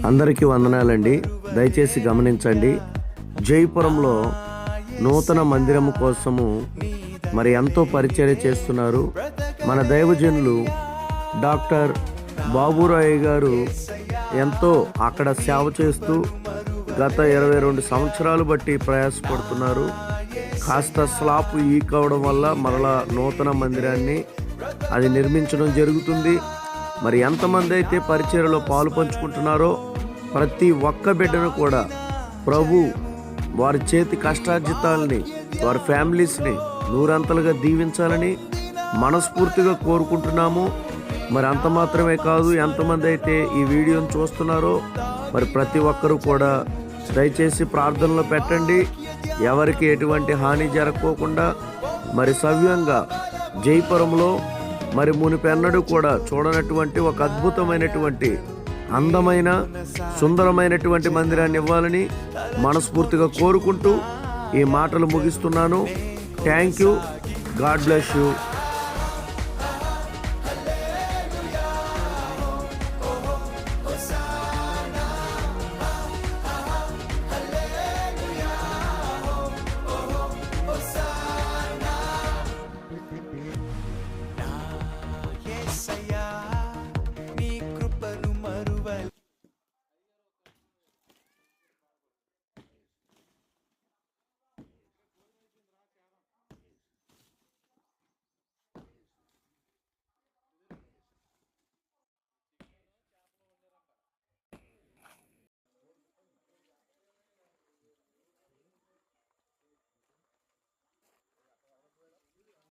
అందరికీ వందనాలండి. దయచేసి గమనించండి. జైపురంలో నూతన మందిరము కోసము మరి ఎంతో పరిచర్య చేస్తున్నారు మన దైవజనులు. డాక్టర్ బాబురాయ్ గారు ఎంతో అక్కడ సేవ చేస్తూ గత 22 సంవత్సరాలు బట్టి ప్రయాసపడుతున్నారు. కాస్త స్లాప్ ఈక్ అవడం వల్ల మరలా నూతన మందిరాన్ని అది నిర్మించడం జరుగుతుంది. మరి ఎంతమంది అయితే పరిచర్యలో పాలు పంచుకుంటున్నారో ప్రతి ఒక్క బిడ్డను కూడా ప్రభు వారి చేతి కష్టార్జితాలని వారి ఫ్యామిలీస్ని నూరంతలుగా దీవించాలని మనస్ఫూర్తిగా కోరుకుంటున్నాము. మరి అంత మాత్రమే కాదు, ఎంతమంది అయితే ఈ వీడియోను చూస్తున్నారో మరి ప్రతి ఒక్కరూ కూడా దయచేసి ప్రార్థనలో పెట్టండి. ఎవరికి ఎటువంటి హాని జరగకోకుండా మరి సవ్యంగా జైపురంలో మరి మునిపెన్నడూ కూడా చూడనటువంటి ఒక అద్భుతమైనటువంటి అందమైన సుందరమైనటువంటి మందిరాన్ని ఇవ్వాలని మనస్ఫూర్తిగా కోరుకుంటూ ఈ మాటలు ముగిస్తున్నాను. Thank you. God bless you.